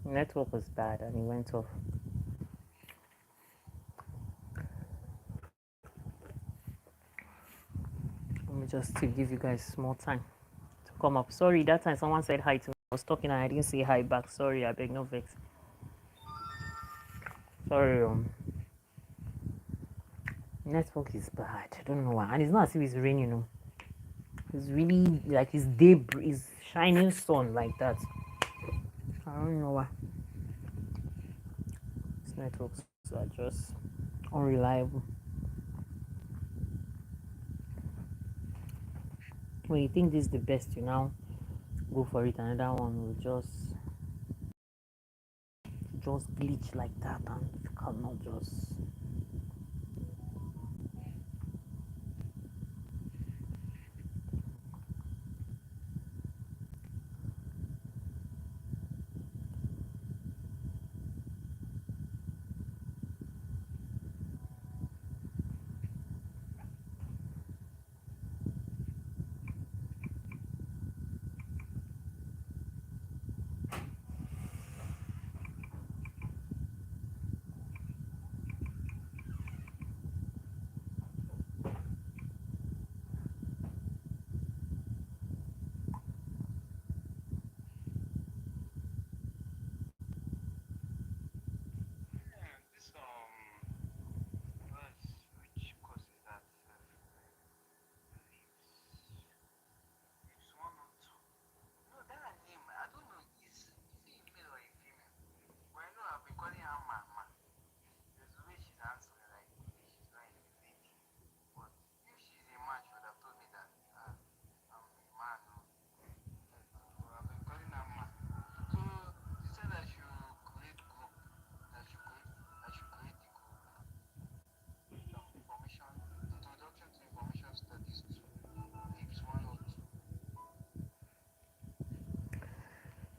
Network was bad and it went off. Let me just to give you guys more time to come up. Sorry, that time someone said hi to me. I was talking and I didn't say hi back. Sorry, I beg no vex. Sorry, network is bad. I don't know why. And it's not as if it's raining. It's really like it's day, it's shining sun like that. I don't know why. These networks are just unreliable. When you think this is the best, you now go for it. Another one will just glitch like that, and you cannot just.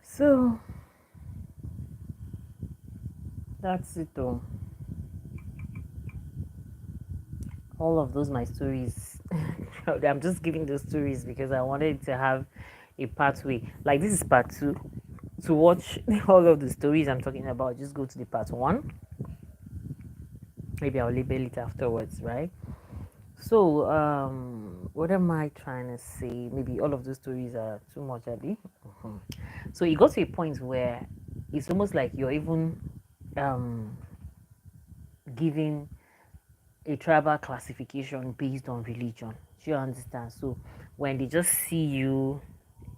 So that's it though. All of those my stories. I'm just giving those stories because I wanted to have a pathway. Like this is part two. To watch all of the stories I'm talking about, just go to the part one. Maybe I'll label it afterwards, right? So, what am I trying to say? Maybe all of those stories are too much, Abby. Mhm. So it got to a point where it's almost like you're even um, giving a tribal classification based on religion. Do you understand? So when they just see you,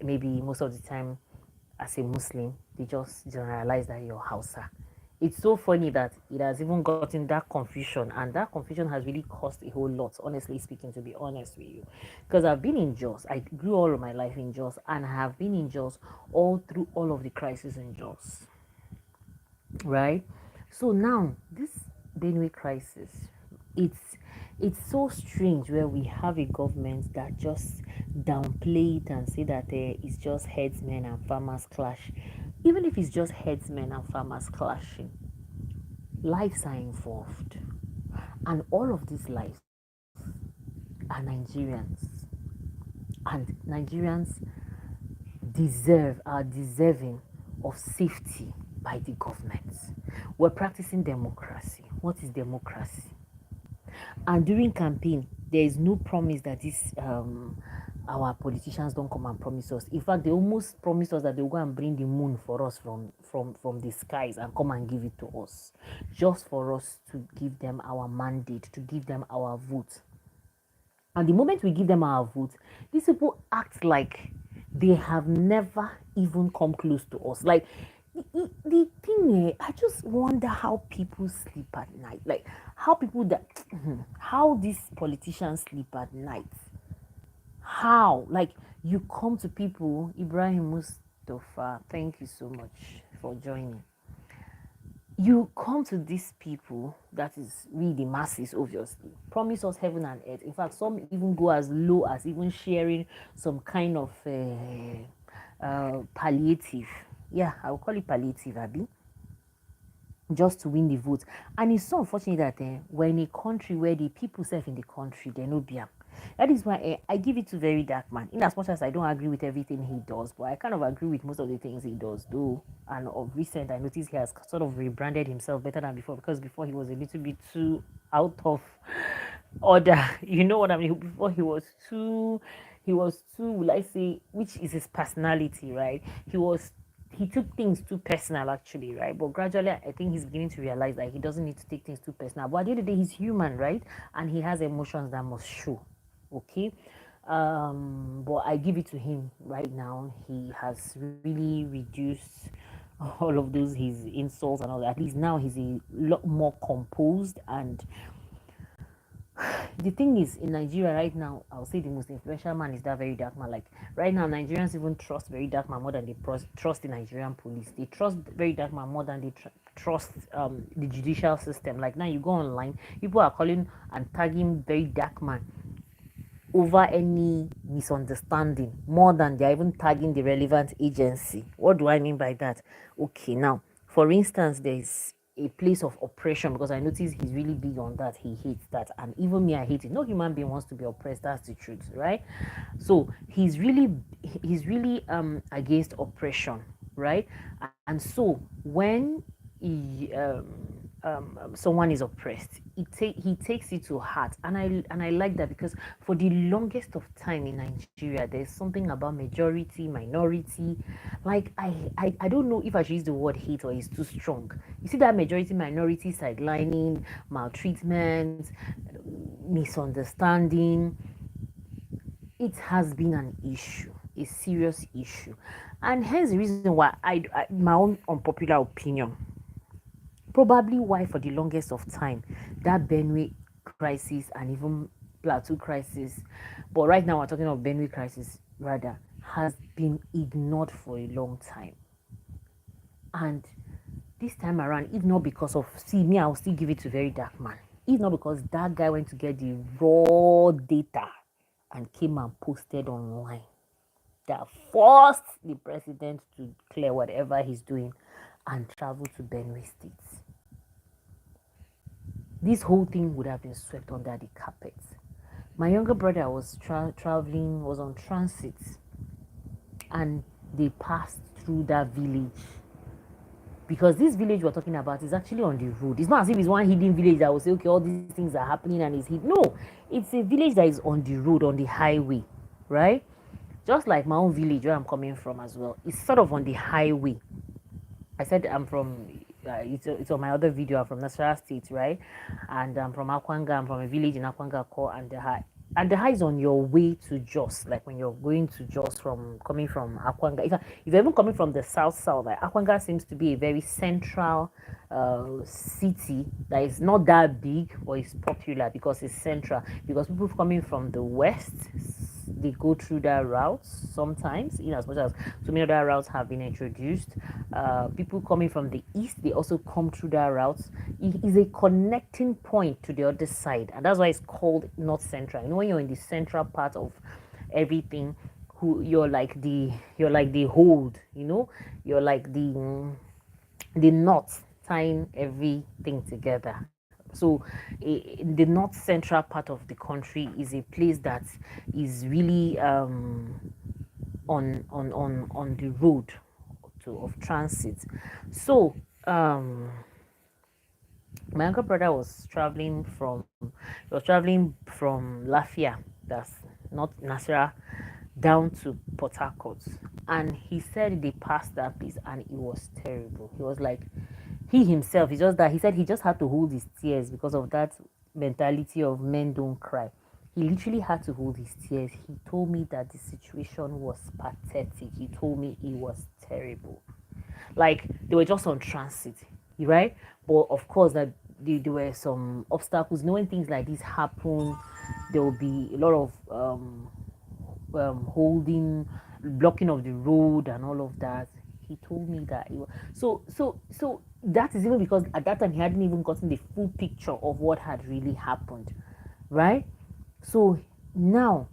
maybe most of the time as a Muslim, they just generalize that you're Hausa. It's so funny that it has even gotten that confusion, and that confusion has really caused a whole lot, honestly speaking, to be honest with you. Because I've been in Jos, I grew all of my life in Jos, and I have been in Jos all through all of the crises in Jos, right? So now this Benue crisis, it's it's so strange where we have a government that just downplay it and say that it's just headsmen and farmers clash. Even if it's just headsmen and farmers clashing, lives are involved, and all of these lives are Nigerians, and Nigerians are deserving of safety by the government. We're practicing democracy. What is democracy? And during campaign, there is no promise that this our politicians don't come and promise us. In fact, they almost promised us that they will go and bring the moon for us from the skies and come and give it to us, just for us to give them our mandate, to give them our vote. And the moment we give them our vote, these people act like they have never even come close to us. Like the thing, I just wonder how people sleep at night. Like how people that, how these politicians sleep at night. How? Like you come to people, Ibrahim Mustafa, thank you so much for joining. You come to these people, that is we the masses, obviously, promise us heaven and earth. In fact, some even go as low as even sharing some kind of palliative. Yeah, I will call it palliative, Abby, just to win the vote. And it's so unfortunate that we're in a country where the people self in the country, they no be am. That is why I give it to Very Dark Man. In as much as I don't agree with everything he does, but I kind of agree with most of the things he does, though. And of recent, I noticed he has sort of rebranded himself better than before, because before he was a little bit too out of order. You know what I mean? Before he was too, will I say, which is his personality, right? He took things too personal, actually, right? But gradually, I think he's beginning to realize that he doesn't need to take things too personal. But at the end of the day, he's human, right? And he has emotions that must show. Okay. But I give it to him right now. He has really reduced all of those his insults and all that. At least now he's a lot more composed. And the thing is, in Nigeria right now, I'll say the most influential man is that Very Dark Man. Like right now, Nigerians even trust Very Dark Man more than they trust the Nigerian police. They trust Very Dark Man more than they trust the judicial system. Like now, you go online, people are calling and tagging Very Dark Man over any misunderstanding more than they're even tagging the relevant agency. What do I mean by that? Okay, now, for instance, there's a place of oppression, because I notice he's really big on that. He hates that, and even me, I hate it. No human being wants to be oppressed. That's the truth, right? So he's really against oppression, right? And so when someone is oppressed, he takes it to heart, and I like that, because for the longest of time in Nigeria, there's something about majority, minority. Like I don't know if I should use the word hate or it's too strong. You see that majority minority sidelining, maltreatment, misunderstanding. It has been an issue, a serious issue, and hence the reason why my own unpopular opinion, probably why for the longest of time that Benue crisis and even Plateau crisis, but right now we're talking of Benue crisis rather, has been ignored for a long time. And this time around, if not because of, see me, I'll still give it to Very Dark Man. If not because that guy went to get the raw data and came and posted online that forced the president to clear whatever he's doing and travel to Benue State, this whole thing would have been swept under the carpet. My younger brother was traveling, was on transit, and they passed through that village. Because this village we're talking about is actually on the road. It's not as if it's one hidden village that will say, okay, all these things are happening and it's hidden. No, it's a village that is on the road, on the highway, right? Just like my own village where I'm coming from as well. It's sort of on the highway. I said I'm from, it's on my other video, I'm from Nasarawa State, right? And I'm from Akwanga, I'm from a village in Akwanga called Andeha. Andeha is on your way to Jos, like when you're going to Jos from, coming from Akwanga. If you're even coming from the south, like Akwanga seems to be a very central city that is not that big, but it's popular because it's central. Because people coming from the west, they go through that route sometimes, in as much as so many other routes have been introduced. People coming from the east, they also come through that route. It is a connecting point to the other side, and that's why it's called North Central. You know, when you're in the central part of everything, you're like the hold, you're like the knot tying everything together. So the north central part of the country is a place that is really on the road of transit. So my younger brother was traveling from Lafia, that's not Nasara, down to Port Harcourt, and he said they passed that place and it was terrible. He was like, he himself, he said he just had to hold his tears because of that mentality of men don't cry. He literally had to hold his tears. He told me that the situation was pathetic. He told me it was terrible. Like they were just on transit, right? But of course, that there were some obstacles. Knowing things like this happen, there will be a lot of holding, blocking of the road, and all of that. He told me that it was, so that is even because at that time he hadn't even gotten the full picture of what had really happened, right? So now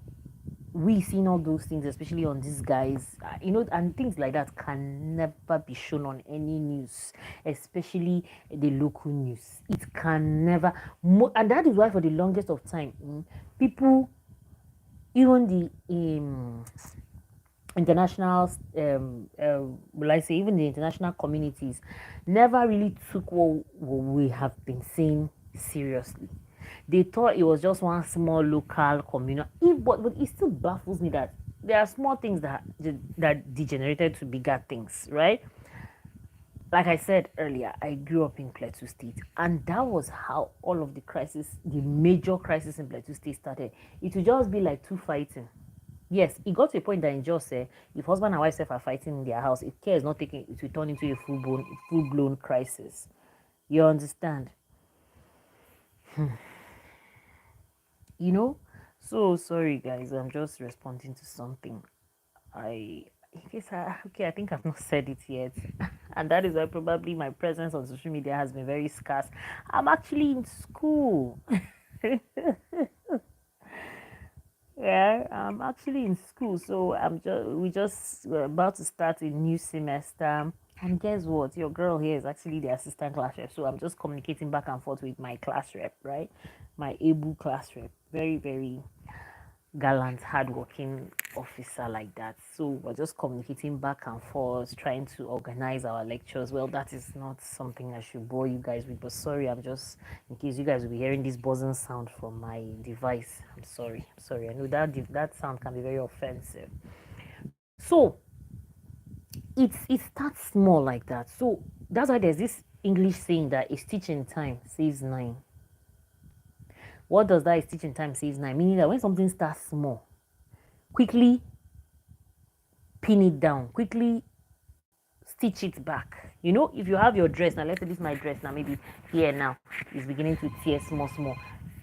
we seen all those things, especially on these guys, and things like that can never be shown on any news, especially the local news. It can never, and that is why for the longest of time, people even the international, will I say, even the international communities never really took what we have been saying seriously. They thought it was just one small local communal. But it still baffles me that there are small things that degenerated to bigger things, right? Like I said earlier, I grew up in Plateau State, and that was how all of the major crisis in Plateau State started. It would just be like two fighting. Yes, it got to a point that in just say if husband and wife are fighting in their house, if care is not taken, it will turn into a full blown crisis. You understand? You know? So sorry guys, I'm just responding to something. I okay, I think I've not said it yet. And that is why probably my presence on social media has been very scarce. I'm actually in school. Yeah, I'm actually in school, so we're about to start a new semester. And guess what? Your girl here is actually the assistant class rep, so I'm just communicating back and forth with my class rep, right? My able class rep, very very gallant, hardworking officer like that. So we're just communicating back and forth, trying to organize our lectures. Well, that is not something I should bore you guys with, but sorry, I'm just in case you guys will be hearing this buzzing sound from my device. I'm sorry. I'm sorry. I know that sound can be very offensive. So it starts small like that. So that's why there's this English saying that a stitch in time saves nine. What does that a stitch in time saves nine? Meaning that when something starts small, quickly pin it down, quickly stitch it back. You know, if you have your dress now, let's say this is my dress now, maybe here now is beginning to tear small.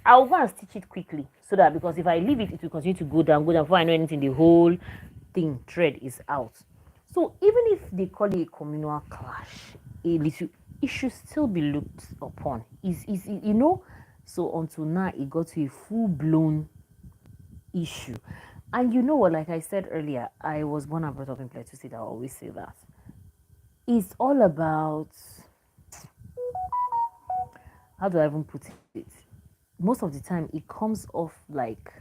I'll go and stitch it quickly so that because if I leave it, it will continue to go down. Before I know anything, the whole thread is out. So even if they call it a communal clash, a little, it should still be looked upon. Is you know? So until now, it got to a full blown issue. And you know what? Like I said earlier, I was born and brought up in Plateau State. I always say that it's all about, how do I even put it? Most of the time, it comes off like,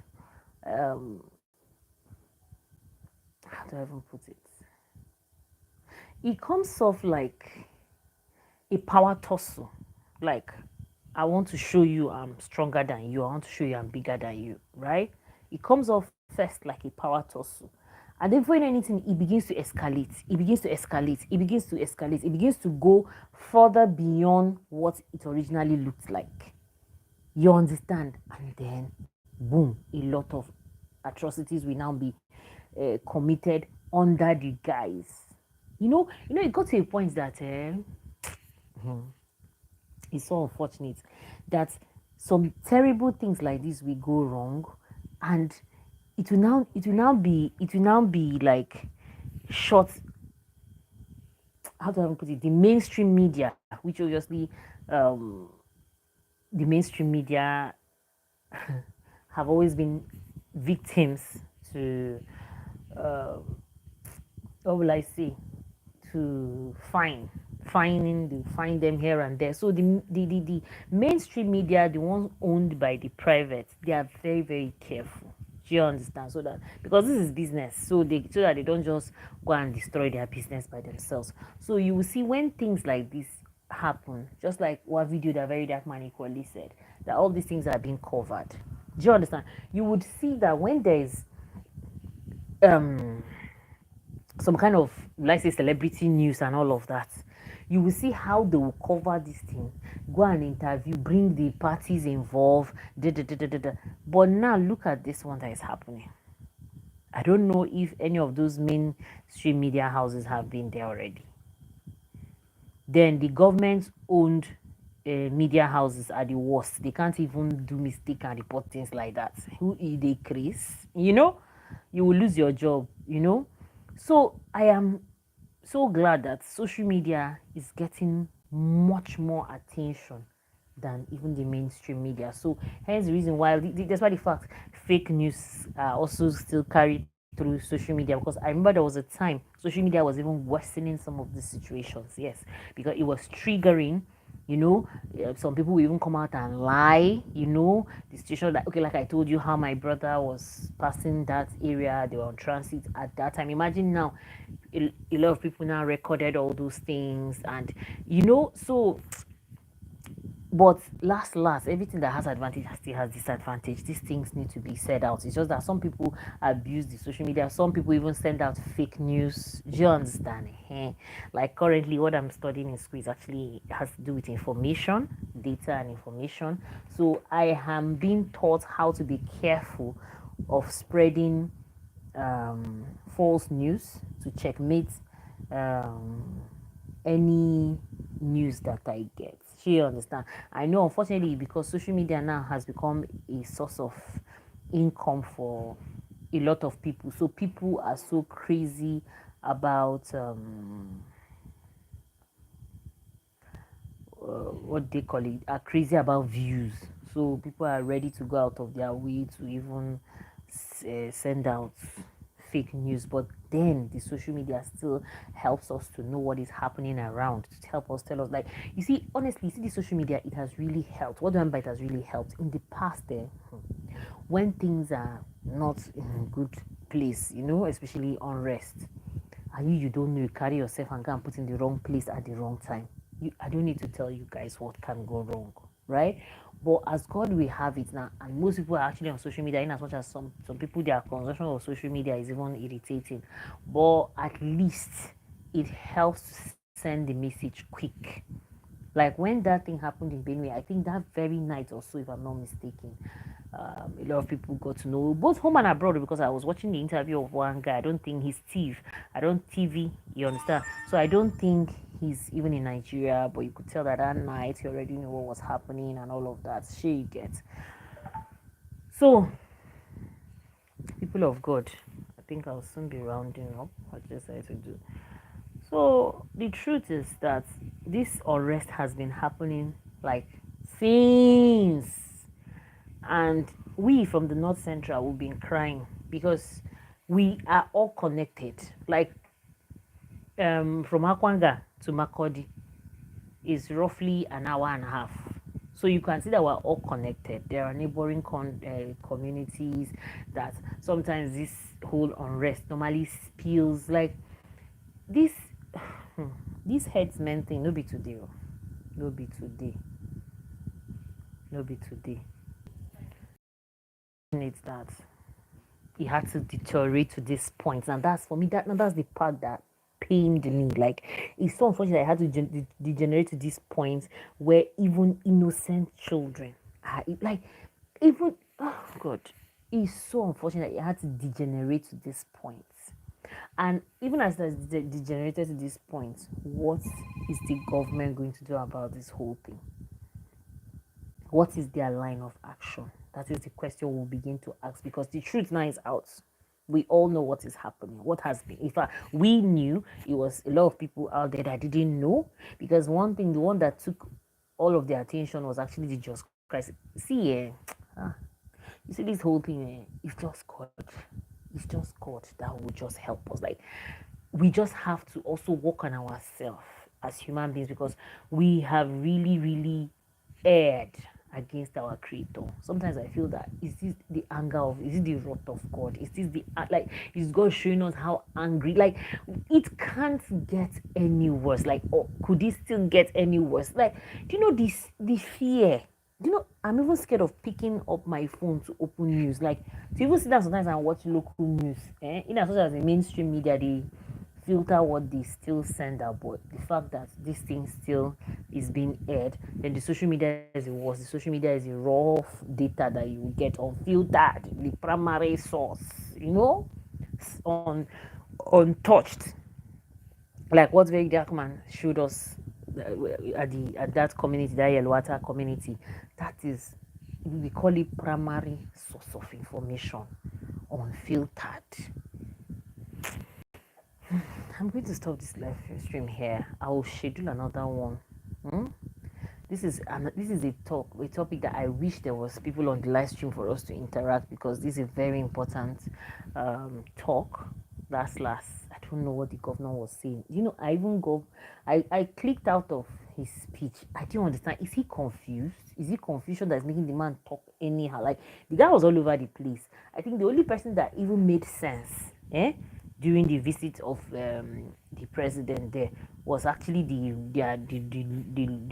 um, how do I even put it? It comes off like a power tussle. Like, I want to show you I'm stronger than you. I want to show you I'm bigger than you, right? It comes off first like a power tussle. And then before you know anything, it begins to escalate. It begins to escalate. It begins to escalate. It begins to go further beyond what it originally looked like. You understand? And then, boom, a lot of atrocities will now be committed under the guise. It got to a point that it's so unfortunate that some terrible things like this will go wrong, and it will now be like short. How do I put it? The mainstream media, which obviously, um, the mainstream media have always been victims to, what will I say, to find them here and there. So the mainstream media, the ones owned by the private, they are very very careful. Do you understand? So that because this is business, so that they don't just go and destroy their business by themselves. So you will see when things like this happen, just like one video that Very Dark Man equally said, that all these things are being covered. Do you understand? You would see that when there is um some kind of, let's say, celebrity news and all of that, you will see how they will cover this thing, go and interview, bring the parties involved, da, da, da, da, da, da. But now look at this one that is happening. I don't know if any of those mainstream media houses have been there already. Then the government owned media houses are the worst. They can't even do mistake and report things like that. Who is they Chris? You will lose your job. So I am so glad that social media is getting much more attention than even the mainstream media. So hence the reason why, despite the fact fake news are also still carried through social media, because I remember there was a time social media was even worsening some of the situations. Yes, because it was triggering You know, some people will even come out and lie. You know, the situation that, okay, like I told you, how my brother was passing that area, they were on transit at that time. Imagine now, a lot of people now recorded all those things, and you know, so but last, everything that has advantage still has disadvantage. These things need to be said out. It's just that some people abuse the social media. Some people even send out fake news. Do you understand? Like currently, what I'm studying in school is actually has to do with information, data, and information. So I am being taught how to be careful of spreading false news to checkmate um, any news that I get. You understand? I know, unfortunately, because social media now has become a source of income for a lot of people. So people are so crazy about what they call it, are crazy about views. So people are ready to go out of their way to even send out fake news. But then the social media still helps us to know what is happening around, to help us tell us, like, you see, honestly, you see, the social media, it has really helped. What do I mean by it has really helped? In the past there, when things are not in a good place, you know, especially unrest, and you don't know, you carry yourself and go and put in the wrong place at the wrong time. I don't need to tell you guys what can go wrong, right? But as God will have it now, and most people are actually on social media, in as much as some people, their consumption of social media is even irritating, but at least it helps to send the message quick. Like when that thing happened in Benue, I think that very night or so, if I'm not mistaken, a lot of people got to know both home and abroad, because I was watching the interview of one guy. I don't think he's Steve. I don't TV. You understand? So I don't think he's even in Nigeria, but you could tell that that night he already knew what was happening and all of that. She gets. So people of God, I think I'll soon be rounding up. I just decided to do. So the truth is that this unrest has been happening like since, and we from the North Central will be crying because we are all connected. Like from Akwanga to Makodi is roughly an hour and a half. So you can see that we're all connected. There are neighboring communities that sometimes this whole unrest normally spills. Like this, this headsman thing, no be today, no be today, no be today. It's that it had to deteriorate to this point, and that's for me. That's the part that pained me. Like it's so unfortunate I had to degenerate to this point where even innocent children are like, even, oh God, it's so unfortunate it had to degenerate to this point. And even as it has degenerated to this point, what is the government going to do about this whole thing? What is their line of action? That is the question we'll begin to ask, because the truth now is out. We all know what is happening, what has been. In fact, we knew, it was a lot of people out there that didn't know, because one thing, the one that took all of their attention was actually the just crisis. See, you see, this whole thing, it's just God. It's just God that will just help us. Like, we just have to also work on ourselves as human beings, because we have really, really erred against our creator. Sometimes I feel that, is this the anger of, is it the wrath of God? Is this the like, is God showing us how angry? Like, it can't get any worse. Like, or could it still get any worse? Like, do you know this, the fear? Do you know, I'm even scared of picking up my phone to open news. Like, to even sit down sometimes and watch local news. In as much as the mainstream media, they filter what they still send out, but the fact that this thing still is being aired, then the social media is the worst. The social media is the raw data that you get unfiltered, the primary source, you know, on untouched. Like what Very Dark Man showed us at that community, that Yelwata community. That is, we call it primary source of information, unfiltered. I'm going to stop this live stream here. I will schedule another one. Hmm? This is a topic that I wish there was people on the live stream for us to interact, because this is a very important talk. Last, I don't know what the governor was saying. You know, I even go, I clicked out of his speech. I don't understand. Is he confused? Is he confusion that's making the man talk anyhow? Like the guy was all over the place. I think the only person that even made sense, during the visit of the president there was actually the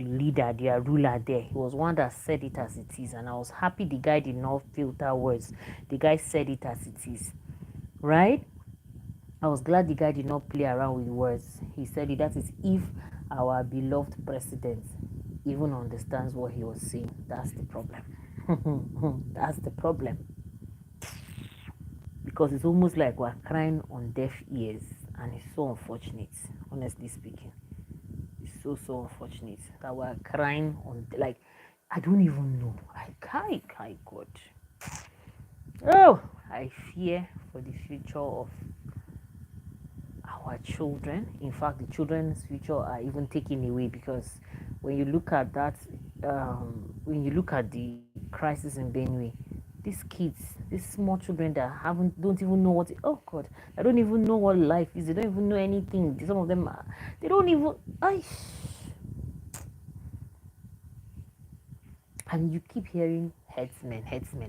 leader, their ruler there. He was one that said it as it is, and I was happy the guy did not filter words. The guy said it as it is, right? I was glad the guy did not play around with words. He said it. That is if our beloved president even understands what he was saying. That's the problem. That's the problem. Because it's almost like we're crying on deaf ears, and it's so unfortunate, honestly speaking. It's so unfortunate that we're crying on, like, I don't even know. I God. Oh, I fear for the future of our children. In fact, the children's future are even taken away, because when you look at that, when you look at the crisis in Benue, these kids, these small children that don't even know what, oh God, I don't even know what life is. They don't even know anything. Some of them are, they don't even, and you keep hearing headsmen.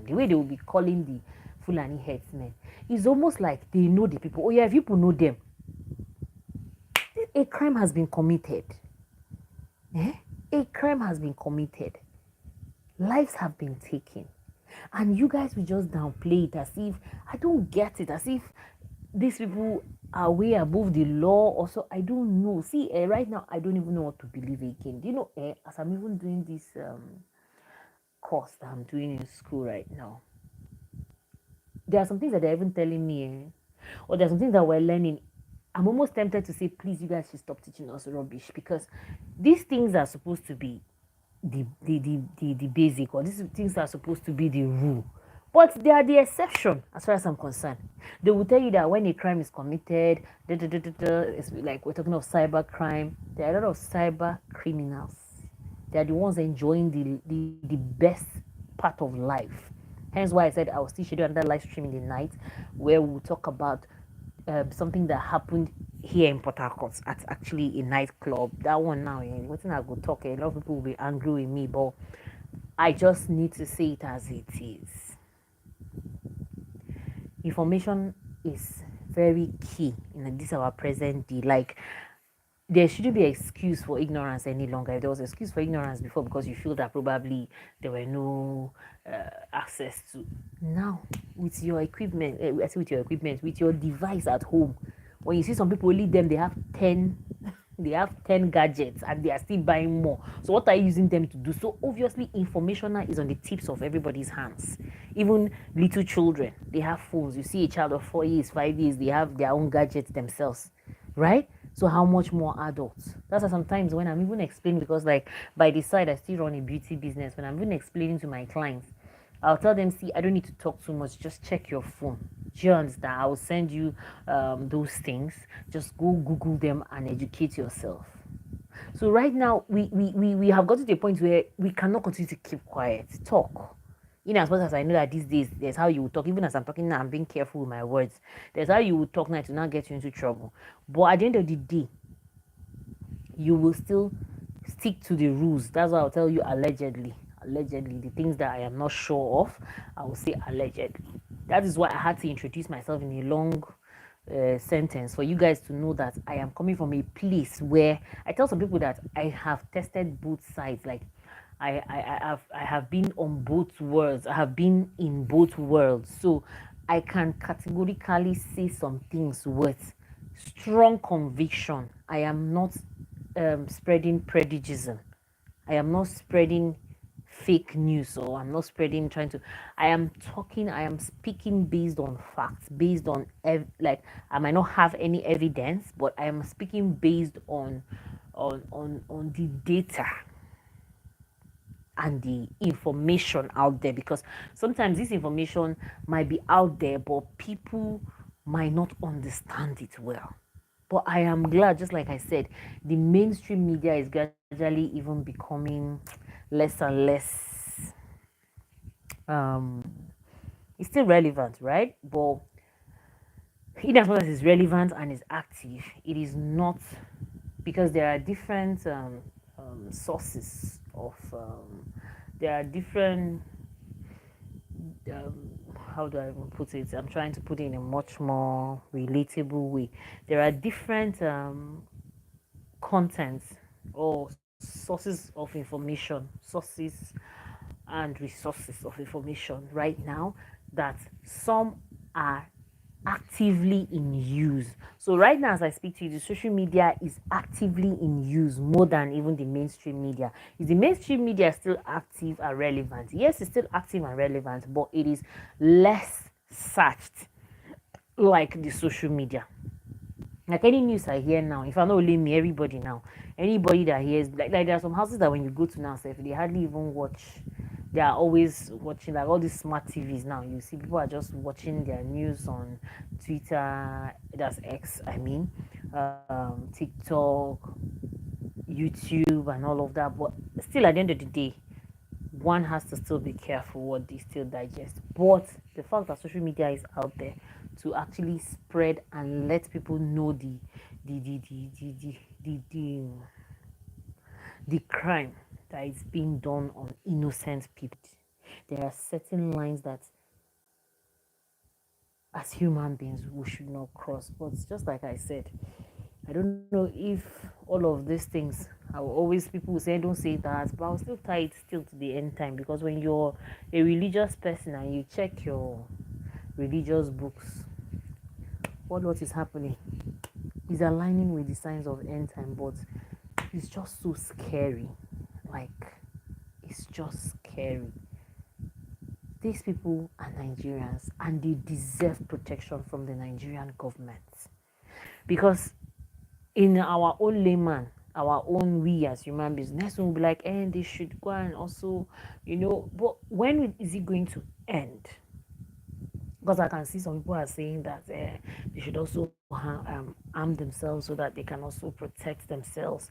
The way they will be calling the Fulani headsmen, it's almost like they know the people. Oh yeah, if people know them, a crime has been committed. A crime has been committed. Lives have been taken. And you guys will just downplay it as if, I don't get it, as if these people are way above the law or so. I don't know. See, right now, I don't even know what to believe again. Do you know, as I'm even doing this course that I'm doing in school right now, there are some things that they're even telling me, or there are some things that we're learning. I'm almost tempted to say, please, you guys should stop teaching us rubbish, because these things are supposed to be the basic, or these things are supposed to be the rule, but they are the exception as far as I'm concerned. They will tell you that when a crime is committed, it's like we're talking of cyber crime. There are a lot of cyber criminals. They are the ones enjoying the best part of life. Hence why I said I will still schedule another live stream in the night where we'll talk about something that happened here in Port Harcourt at actually a nightclub. That one now, what thing I go talk, a lot of people will be angry with me, but I just need to say it as it is. Information is very key in this our present day. Like, there shouldn't be excuse for ignorance any longer. If there was excuse for ignorance before because you feel that probably there were no access to, now with your equipment, with your device at home, when you see some people only them, they have 10 they have 10 gadgets and they are still buying more. So what are you using them to do? So obviously information now is on the tips of everybody's hands. Even little children, they have phones. You see a child of 4 years, 5 years, they have their own gadgets themselves, right? So how much more adults? That's why sometimes when I'm even explaining, because like by the side I still run a beauty business, when I'm even explaining to my clients, I'll tell them, see, I don't need to talk too much, just check your phone. Do you understand? I will send you those things. Just go Google them and educate yourself. So right now we have got to the point where we cannot continue to keep quiet. Talk. In as much as I know that these days there's how you will talk. Even as I'm talking now, I'm being careful with my words. There's how you will talk now to not get you into trouble. But at the end of the day, you will still stick to the rules. That's why I'll tell you allegedly. Allegedly, the things that I am not sure of, I will say allegedly. That is why I had to introduce myself in a long sentence for you guys to know that I am coming from a place where I tell some people that I have tested both sides. Like I have been on both worlds. I have been in both worlds. So I can categorically say some things with strong conviction. I am not spreading prejudice. I am not spreading fake news, or I'm not spreading trying to, I am talking, I am speaking based on facts, based on like I might not have any evidence, but I am speaking based on the data and the information out there, because sometimes this information might be out there but people might not understand it well. But I am glad, just like I said, the mainstream media is gradually even becoming less and less. Um, it's still relevant, right? But in as much as it's relevant and is active, it is not, because there are different sources of there are different um, how do I even put it? I'm trying to put it in a much more relatable way. There are different contents or sources of information, sources and resources of information right now that some are actively in use. So right now as I speak to you, the social media is actively in use more than even the mainstream media. Is the mainstream media still active and relevant? Yes, it's still active and relevant, but it is less searched like the social media. Like any news I hear now, if I not only me, everybody now, anybody that hears, like there are some houses that when you go to now, say, they hardly even watch. They are always watching, like all these smart TVs now. You see, people are just watching their news on Twitter, that's X, I mean, TikTok, YouTube, and all of that. But still, at the end of the day, one has to still be careful what they still digest. But the fact that social media is out there to actually spread and let people know the the the the the, the, the, the crime that is being done on innocent people. There are certain lines that as human beings we should not cross. But just like I said, I don't know if all of these things, I will always, people will say don't say that, but I'll still tie it still to the end time, because when you're a religious person and you check your religious books, what is happening is aligning with the signs of end time, but it's just so scary. Like, it's just scary. These people are Nigerians and they deserve protection from the Nigerian government, because in our own layman, our own, we as human beings, next one will be like, and they should go and also, but when is it going to end? Because I can see some people are saying that they should also arm themselves so that they can also protect themselves.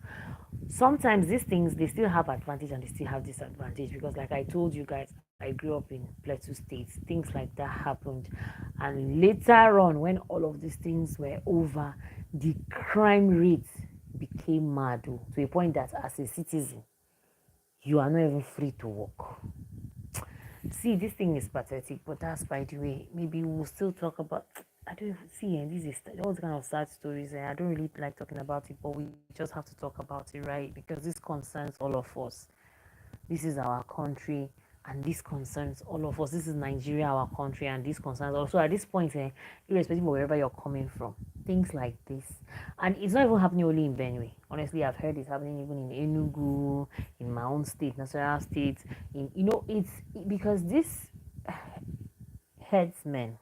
Sometimes these things, they still have advantage and they still have disadvantage, because like I told you guys, I grew up in Plateau State. Things like that happened, and later on when all of these things were over, the crime rate became mad, to a point that as a citizen you are not even free to walk. See, this thing is pathetic, but that's by the way. Maybe we'll still talk about. I don't even see, and this is all kind of sad stories, and I don't really like talking about it, but we just have to talk about it, right? Because this concerns all of us. This is our country, and this concerns all of us. This is Nigeria, our country, and this concerns also at this point, irrespective of wherever you're coming from, things like this, and it's not even happening only in Benue. Honestly, I've heard it's happening even in Enugu, in my own state, Nasarawa State. Because this headsmen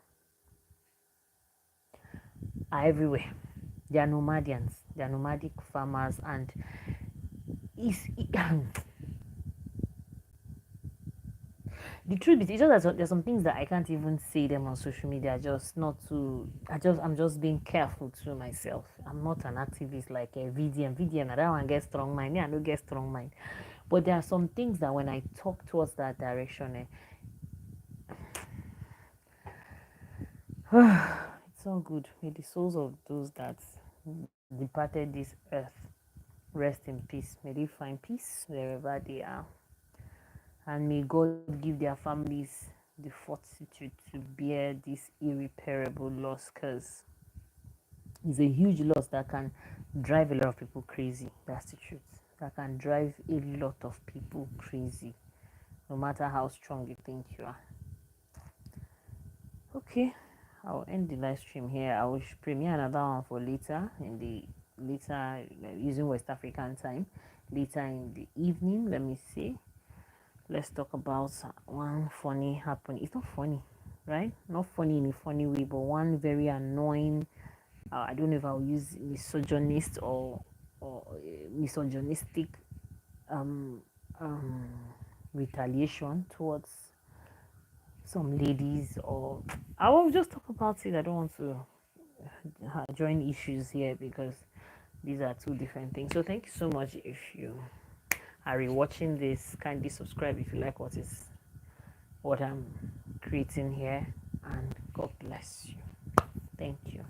are everywhere. They are nomadians. They are nomadic farmers, and it's the truth is, it's just that there's some things that I can't even say them on social media. Just not to. I'm just being careful to myself. I'm not an activist like a VDM. VDM, I don't want to get strong mind. Yeah, I don't get strong mind. But there are some things that when I talk towards that direction, it's all good. May the souls of those that departed this earth rest in peace. May they find peace wherever they are. And may God give their families the fortitude to bear this irreparable loss, because it's a huge loss that can drive a lot of people crazy. That's the truth. That can drive a lot of people crazy, no matter how strong you think you are. Okay, I'll end the live stream here. I will premiere another one for later using West African time, later in the evening. Let me see. Let's talk about one funny happening. It's not funny, right? Not funny in a funny way, but one very annoying. I don't know if I'll use misogynist or misogynistic um, um, retaliation towards some ladies, or I will just talk about it. I don't want to join issues here, because these are two different things. So thank you so much. If you are rewatching this, kindly subscribe if you like what I'm creating here, and God bless you. Thank you.